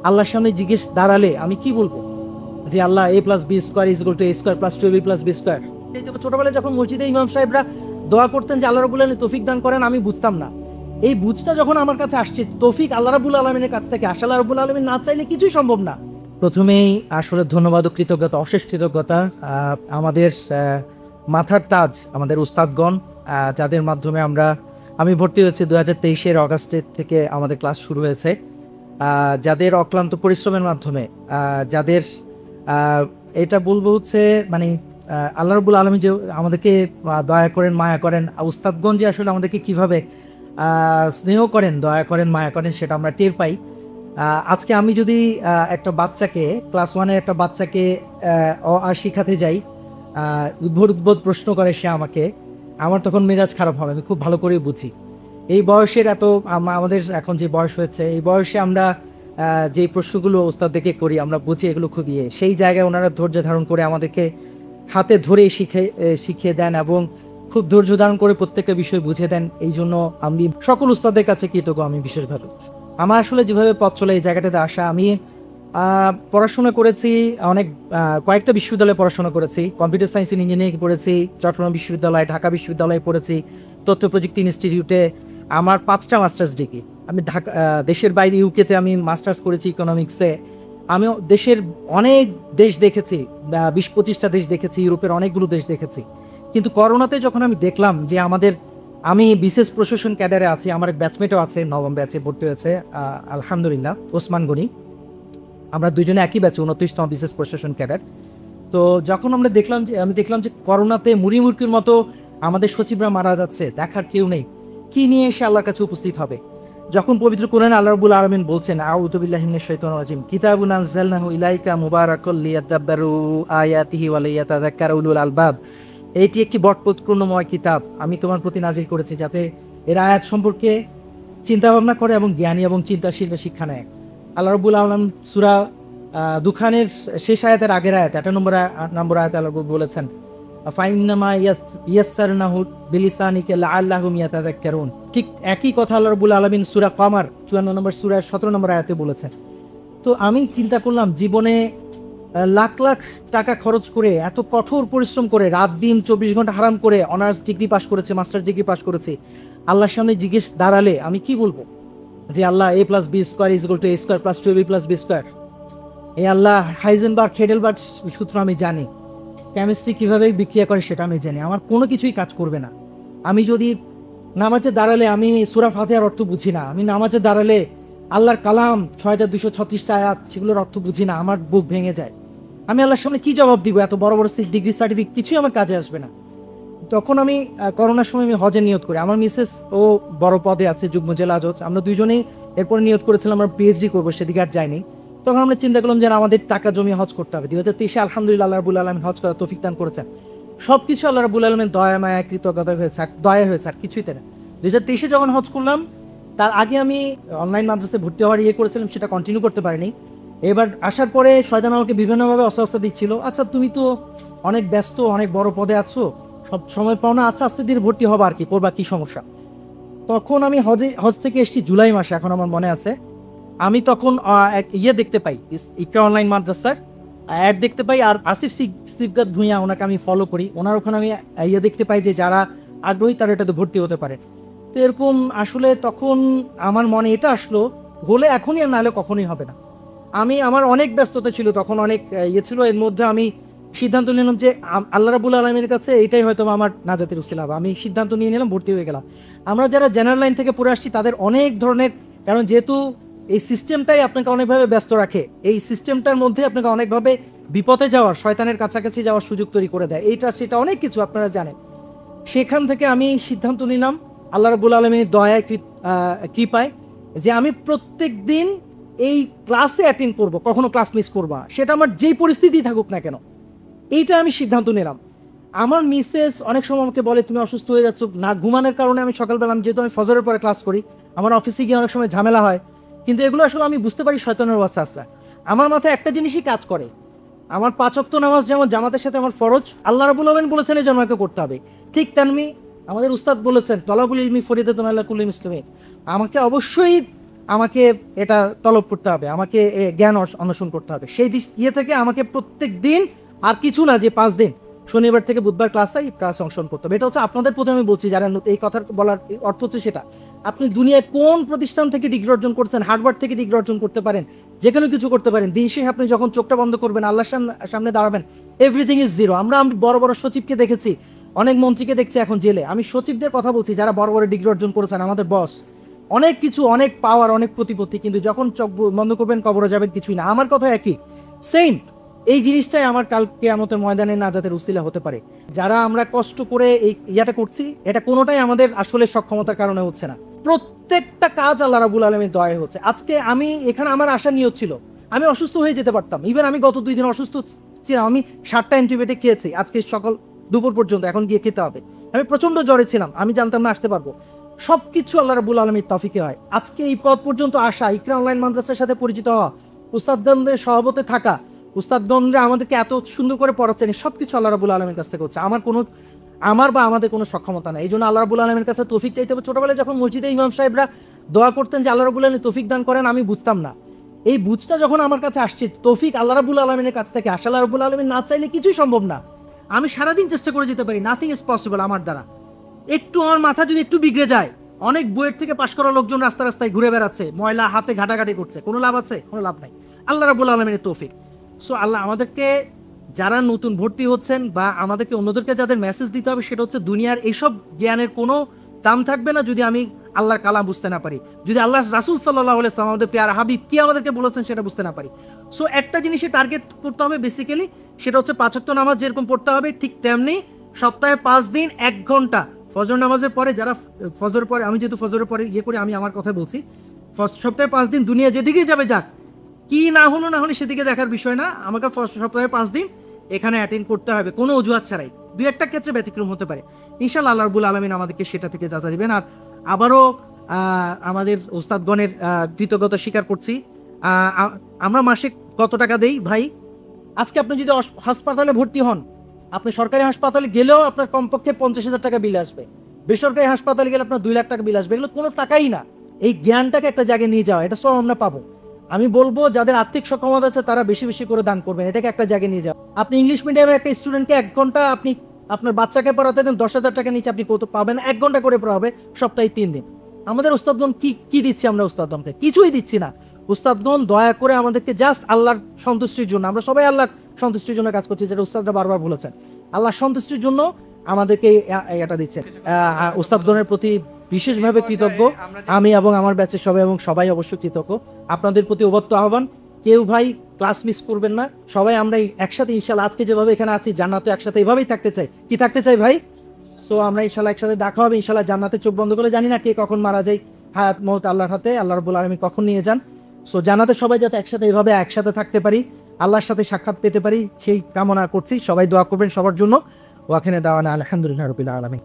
আল্লাহর সামনে জিজ্ঞেস দাঁড়ালে আমি কি বলবো যে আল্লাহ a + b² = a² + 2ab + b²। এই তো ছোটবেলায় যখন মসজিদে ইমাম সাহেবরা দোয়া করতেন যে আল্লাহ রাব্বুল আলামিন তৌফিক দান করেন, আমি বুঝতাম না। এই বুঝটা যখন আমার কাছে আসছে, তৌফিক আল্লাহ রাব্বুল আলামিনের কাছ থেকে আসে, আল্লাহ রাব্বুল আলামিন না চাইলে কিছুই সম্ভব না। প্রথমেই আসলে ধন্যবাদ ও কৃতজ্ঞতা, অশেষ কৃতজ্ঞতা আমাদের মাথার তাজ, আমাদের উস্তাদগণ, যাদের মাধ্যমে আমি ভর্তি হয়েছি 2023 অগাস্টের থেকে আমাদের ক্লাস শুরু হয়েছে। যাদের অক্লান্ত পরিশ্রমের মাধ্যমে, যাদের এটা বলবো হচ্ছে মানে আল্লাহ রাব্বুল আলামিন যে আমাদেরকে দয়া করেন, মায়া করেন, উস্তাদগণ যে আসলে আমাদেরকে কীভাবে স্নেহ করেন, দয়া করেন, মায়া করেন, সেটা আমরা টের পাই। আজকে আমি যদি একটা বাচ্চাকে, ক্লাস 1-এর একটা বাচ্চাকে অ আ শিখাতে যাই, উদ্ভট প্রশ্ন করে সে আমাকে, আমার তখন মেজাজ খারাপ হবে, আমি খুব ভালো করে বুঝি। এই বয়সের আমাদের এখন যে বয়স হয়েছে, এই বয়সে আমরা যে প্রশ্নগুলো ওস্তাদদেরকে করি, আমরা বুঝি এগুলো খুবই সেই জায়গায় ওনারা ধৈর্য ধারণ করে আমাদেরকে হাতে ধরে শিখিয়ে দেন এবং খুব ধৈর্য ধারণ করে প্রত্যেকটা বিষয় বুঝিয়ে দেন। এই জন্য আমি সকল উস্তাদের কাছে কৃতজ্ঞ আমি বিশেষভাবে। আমার আসলে যেভাবে পথ চলে এই জায়গাটাতে আসা, আমি পড়াশোনা করেছি কয়েকটা বিশ্ববিদ্যালয়ে পড়াশোনা করেছি। কম্পিউটার সায়েন্স অ্যান্ড ইঞ্জিনিয়ারিং পড়েছি চট্টগ্রাম বিশ্ববিদ্যালয়, ঢাকা বিশ্ববিদ্যালয়ে পড়েছি, তথ্য প্রযুক্তি ইনস্টিটিউটে আমার 5টা মাস্টার্স ডিগ্রি। আমি দেশের বাইরে ইউকেতে আমি মাস্টার্স করেছি ইকোনমিক্সে। আমি দেশের অনেক দেশ দেখেছি, 20-25টা দেশ দেখেছি, ইউরোপের অনেকগুলো দেশ দেখেছি। কিন্তু করোনাতে যখন আমি দেখলাম যে আমি বিশেষ প্রশাসন ক্যাডারে আছি, আমার এক ব্যাচমেটও আছে, 9ম ব্যাচে ভর্তি হয়েছে আলহামদুলিল্লাহ, ওসমান গনি। আমরা দুইজনে একই ব্যাচে, 29তম বিশেষ প্রশাসন ক্যাডার। তো যখন আমি দেখলাম যে করোনাতে মুড়িমুড়কির মতো আমাদের সচিবরা মারা যাচ্ছে, দেখার কেউ নেই, কি নিয়ে এসে আল্লাহর কাছে উপস্থিত হবে। যখন পবিত্র কোরআনে আল্লাহ রাব্বুল আলামিন বলছেন, আউযু বিল্লাহি মিনাশ শাইতানির রাজিম, কিতাবুন আনজালনাহু ইলাইকা মুবারাকুল লিয়াদাব্বারু আয়াতিহি ওয়া লিয়াতাযাক্কারা উলুল আলবাব। এটি একটি বরকতপূর্ণময় কিতাব, আমি তোমার প্রতি নাজিল করেছি, যাতে এর আয়াত সম্পর্কে চিন্তা ভাবনা করে এবং জ্ঞানী এবং চিন্তাশীলরা শিক্ষা নেয়। আল্লাহ রাব্বুল আলামিন সূরা দুখানের শেষ আয়াতের আগের আয়াত, 8 নম্বর আয়াতে আল্লাহ বলেছেন, ফাইন্নামা ইয়াসসারনাহু বিলিসানিকা লাআল্লাহুম ইয়াতাযাক্কারুন। ঠিক একই কথা আল্লাহ রাব্বুল আলামিন সূরা কমার 54 নম্বর সূরার 17 নম্বর আয়াতে বলেছেন। তো আমি চিন্তা করলাম, জীবনে লাখ লাখ টাকা খরচ করে, এত কঠোর পরিশ্রম করে, রাত দিন 24 ঘন্টা হারাম করে অনার্স ডিগ্রি পাস করেছে, মাস্টার্স ডিগ্রি পাস করেছি, আল্লাহর সামনে জিজ্ঞেস দাঁড়ালে আমি কি বলবো যে আল্লাহ a + b² = a² + 2ab + b²। এই আল্লাহ হাইজেনবার্গ হেডেলবার্গ সূত্র আমি জানি, কেমিস্ট্রি কীভাবে বিক্রিয়া করে সেটা আমি জানি, আমার কোনো কিছুই কাজ করবে না। আমি যদি নামাজে দাঁড়ালে আমি সূরা ফাতিহার অর্থ বুঝি না, আমি নামাজে দাঁড়ালে আল্লাহর কালাম 6236টা আয়াত, সেগুলোর অর্থ বুঝি না, আমার বুক ভেঙে যায়। আমি আল্লাহর সামনে কি জবাব দিব? এত বড় বড় ডিগ্রি সার্টিফিকেট কিছুই আমার কাজে আসবে না। তখন আমি করোনার সময় আমি হজের নিয়ত করি, আমার মিসেস ও বড় পদে আছে, যুগ্ম জেলা জজ, আমরা দুইজনেই এরপরে নিয়ত করেছিলাম আমরা পিএইচডি করবো, সেদিকে আর যাইনি। তখন আমরা চিন্তা করলাম যে আমাদের টাকা জমিয়ে হজ করতে হবে। 2023 আলহামদুলিল্লাহ আল্লাহ রাব্বুল আলামিন হজ করার তৌফিক দান করেছেন। সব কিছু আল্লাহ রাব্বুল আলামিন দয়া মায়া কৃতজ্ঞতা হয়েছে, আর দয়া হয়েছে, আর কিছুই তাই না। 2023 যখন হজ করলাম, তার আগে আমি অনলাইন মাদ্রাসায় ভর্তি হওয়ার করেছিলাম, সেটা কন্টিনিউ করতে পারিনি। এবার আসার পরে শয়তান আমাকে বিভিন্নভাবে অস্বস্থা দিচ্ছিল, আচ্ছা তুমি তো অনেক ব্যস্ত, অনেক বড় পদে আছো, সব সময় পাও না, আচ্ছা আস্তে ধীরে ভর্তি হবা, আর কি করবা, কি সমস্যা। তখন আমি হজ থেকে এসেছি জুলাই মাসে, এখন আমার মনে আছে। আমি তখন এক দেখতে পাই, ইকরা অনলাইন মাদ্রাসার অ্যাড দেখতে পাই, আর আসিফ সিফগাত ভুঁইয়া, ওনাকে আমি ফলো করি, ওনার ওখানে আমি দেখতে পাই যে যারা আগ্রহী তারা এটাতে ভর্তি হতে পারে। তো এরকম আসলে তখন আমার মনে এটা আসলো, হলে এখনই আর নাহলে কখনোই হবে না। আমার অনেক ব্যস্ততা ছিল তখন, অনেক ছিল, এর মধ্যে আমি সিদ্ধান্ত নিলাম যে আল্লাহ রাব্বুল আলামিনের কাছে এটাই হয়তো আমার নাজাতের উসিলা হবে। আমি সিদ্ধান্ত নিয়ে নিলাম, ভর্তি হয়ে গেলাম। আমরা যারা জেনারেল লাইন থেকে পড়ে আসছি তাদের অনেক ধরনের, কারণ যেহেতু এই সিস্টেমটাই আপনাকে অনেকভাবে ব্যস্ত রাখে, এই সিস্টেমটার মধ্যে আপনাকে অনেকভাবে বিপদে যাওয়ার, শয়তানের কাছাকাছি যাওয়ার সুযোগ তৈরি করে দেয়, এইটা সেটা অনেক কিছু আপনারা জানেন। সেখান থেকে আমি সিদ্ধান্ত নিলাম আল্লাহ রাব্বুল আলামিনের দয়ায় কৃপায় যে আমি প্রত্যেক দিন এই ক্লাসে অ্যাটেন্ড করবো, কখনো ক্লাস মিস করবো না, সেটা আমার যেই পরিস্থিতি থাকুক না কেন, এইটা আমি সিদ্ধান্ত নিলাম। আমার মিসেস অনেক সময় আমাকে বলে তুমি অসুস্থ হয়ে যাচ্ছ, না ঘুমানোর কারণে আমি সকালবেলা, যেহেতু আমি ফজরের পরে ক্লাস করি, আমার অফিসে গিয়ে অনেক সময় ঝামেলা হয়, কিন্তু এগুলো আসলে আমি বুঝতে পারি শয়তানের ওয়াসওয়াসা। আমার মাথায় একটা জিনিসই কাজ করে, আমার 5 ওয়াক্ত নামাজ যেমন জামাতের সাথে আমার ফরজ, আল্লাহ রাব্বুল আলামিন বলেছেন এই জন্য আমাকে করতে হবে, ঠিক তেমনি আমাদের উস্তাদ বলেছেন তলাবুল ইলমি ফরিদাতুন আলা কুল্লি মুসলিমিন, আমাকে অবশ্যই আমাকে এটা তলব করতে হবে, আমাকে জ্ঞান অন্বেষণ করতে হবে। সেই থেকে আমাকে প্রত্যেক দিন, আর কিছু না যে 5 দিন শনিবার থেকে বুধবার ক্লাসে অংশগ্রহণ করতে হবে। এটা হচ্ছে আপনাদের প্রতি আমি বলছি, যারা এই কথা বলার অর্থ হচ্ছে সেটা, আপনি দুনিয়ায় কোন প্রতিষ্ঠান থেকে ডিগ্রি অর্জন করছেন, হার্ভার্ড থেকে ডিগ্রি অর্জন করতে পারেন, যে কোনো কিছু করতে পারেন, দিন শেষে আপনি যখন চোখটা বন্ধ করবেন, আল্লাহর সামনে দাঁড়াবেন, এভরিথিং ইজ জিরো। আমি বড় বড় সচিবকে দেখেছি, অনেক মন্ত্রীকে দেখছি এখন জেলে। আমি সচিবদের কথা বলছি যারা বড় বড় ডিগ্রি অর্জন করেছেন, আমাদের বস, অনেক কিছু, অনেক পাওয়ার, অনেক প্রতিপত্তি, কিন্তু যখন চোখ বন্ধ করবেন কবরে যাবেন কিছুই না। আমার কথা একই, সেম। এই জিনিসটাই আমার কাল কিয়ামতের ময়দানে নাজাতের উসিলা হতে পারে। যারা আমরা কষ্ট করে এই ইয়াটা করছি, এটা কোনোটাই আমাদের আসলে সক্ষমতার কারণে হচ্ছে না। প্রত্যেকটা কাজ আল্লাহ রাব্বুল আলামিনের দয়ায় হচ্ছে। আজকে আমি এখানে, আমার আশা নিয়ত ছিল আমি অসুস্থ হয়ে যেতে পারতাম। ইভেন আমি গত 2 দিন অসুস্থ ছিলাম, আমি 7টা অ্যান্টিবায়োটিক খেয়েছি আজকে সকাল দুপুর পর্যন্ত, এখন গিয়ে খেতে হবে। আমি প্রচণ্ড জ্বরে ছিলাম, আমি জানতাম না আসতে পারবো। সব কিছু আল্লাহ রাব্বুল আলামিনের তৌফিকে হয়। আজকে এই পথ পর্যন্ত আসা, ইকরা অনলাইন মাদ্রাসার সাথে পরিচিত হওয়া, উস্তাদগণদের সহবতে থাকা, উস্তাদগণরা আমাদেরকে এত সুন্দর করে পড়াচ্ছেন, সব কিছু আল্লাহ রাব্বুল আলামিনের কাছ থেকে হচ্ছে। আমার বা আমাদের কোনো সক্ষমতা নাই। এই জন্য আল্লাহ রাব্বুল আলামিনের কাছে তৌফিক চাইতে হবে। ছোটবেলায় যখন মসজিদে ইমাম সাহেবরা দোয়া করতেন যে আল্লাহ রাব্বুল আলামিন তৌফিক দান করেন, আমি বুঝতাম না। এই বুঝটা যখন আমার কাছে আসছে, তৌফিক আল্লাহ রাব্বুল আলামিনের কাছ থেকে আসে। আল্লাহ রাব্বুল আলামিন না চাইলে কিছুই সম্ভব না। আমি সারাদিন চেষ্টা করে যেতে পারি, নাথিং ইজ পসিবল আমার দ্বারা। একটু আমার মাথা যদি একটু বিগড়ে যায়, অনেক বইয়ের থেকে পাশ করা লোকজন রাস্তায় ঘুরে বেড়াচ্ছে, ময়লা হাতে ঘাটাঘাটি করছে, কোনো লাভ আছে? কোনো লাভ নাই। আল্লাহ রাব্বুল আলামিনের তৌফিক। সো আল্লাহ আমাদেরকে, যারা নতুন ভর্তি হচ্ছেন বা আমাদেরকে অন্যদেরকে যাদের মেসেজ দিতে হবে, সেটা হচ্ছে দুনিয়ার এইসব জ্ঞানের কোনো দাম থাকবে না যদি আমি আল্লাহর কালাম বুঝতে না পারি, যদি আল্লাহ রাসূল সাল্লাল্লাহু আলাইহি ওয়াসাল্লাম আমাদের প্যারা হাবিব কি আমাদেরকে বলেছেন সেটা বুঝতে না পারি। সো একটা জিনিসে টার্গেট করতে হবে বেসিক্যালি, সেটা হচ্ছে 5 ওয়াক্ত নামাজ যেরকম পড়তে হবে, ঠিক তেমনি সপ্তাহে 5 দিন 1 ঘন্টা ফজর নামাজের পরে, যারা ফজর পরে, আমি যেহেতু ফজরের পরে করি, আমি আমার কথা বলছি, সপ্তাহে 5 দিন দুনিয়া যেদিকেই যাবে যাক, কি না হলো না হলে সেদিকে দেখার বিষয় না, আমাকে সপ্তাহে 5 দিন এখানে অ্যাটেন্ড করতে হবে, কোনো অজুহাত ছাড়াই। 2-1টা ক্ষেত্রে ব্যতিক্রম হতে পারে, ইনশাআল্লাহ আল্লাহ রাব্বুল আলামিন আমাদেরকে সেটা থেকে যাচা দিবেন। আর আবারও আমাদের ওস্তাদগণের কৃতজ্ঞতা স্বীকার করছি। আমরা মাসে কত টাকা দেই ভাই? আজকে আপনি যদি হাসপাতালে ভর্তি হন, আপনি সরকারি হাসপাতালে গেলেও আপনার কমপক্ষে 50,000 টাকা বিল আসবে, বেসরকারি হাসপাতালে গেলে আপনার 2 লাখ টাকা বিল আসবে। এগুলো কোনো টাকাই না। এই জ্ঞানটাকে একটা জায়গায় নিয়ে যাওয়া, এটা সব আমরা পাবো। আমি বলবো যাদের আর্থিক সক্ষমতা আছে তারা বেশি বেশি করে দান করবেন, এটাকে একটা জায়গায় নিয়ে যাও। আপনি ইংলিশ মিডিয়ামে একটা স্টুডেন্টকে 1 ঘন্টা আপনি আপনার বাচ্চাকে পড়াতে দেন, 10,000 টাকা নিচে আপনি কত পাবেন? 1 ঘন্টা করে পড়াবে, সপ্তাহে 3 দিন। আমাদের উস্তাদগণ কি দিচ্ছি? আমরা উস্তাদগণকে কিছুই দিচ্ছি না। উস্তাদগণ দয়া করে আমাদেরকে জাস্ট আল্লাহর সন্তুষ্টির জন্য, আমরা সবাই আল্লাহর সন্তুষ্টির জন্য কাজ করছি, যেটা উস্তাদরা বারবার বলেছেন, আল্লাহর সন্তুষ্টির জন্য আমাদেরকে এটা দিচ্ছেন। উস্তাদগণের প্রতি বিশেষভাবে কৃতজ্ঞ আমি এবং আমার ব্যাচের সবাই, এবং সবাই অবশ্যই কৃতজ্ঞ। আপনাদের প্রতি অবত্য আহ্বান, কেউ ভাই ক্লাস মিস করবেন না। সবাই আমরা একসাথে ইনশাআল্লাহ, আজকে যেভাবে এখানে আছি, জান্নাতে একসাথে এভাবেই থাকতে চাই। কি থাকতে চাই ভাই? সো আমরা ইনশাআল্লাহ একসাথে দেখা হবে ইনশাআল্লাহ জান্নাতে। চোখ বন্ধ করে, জানি না কে কখন মারা যায়, হায়াত মওত আল্লাহর হাতে, আল্লাহ রাব্বুল আলামিন কখন নিয়ে যান। সো জান্নাতে সবাই যাতে একসাথে এভাবে একসাথে থাকতে পারি, আল্লাহর সাথে সাক্ষাৎ পেতে পারি, সেই কামনা করছি। সবাই দোয়া করবেন সবার জন্য। ওয়াখানে দাওয়ানা আলহামদুলিল্লাহ রাব্বিল আলামিন।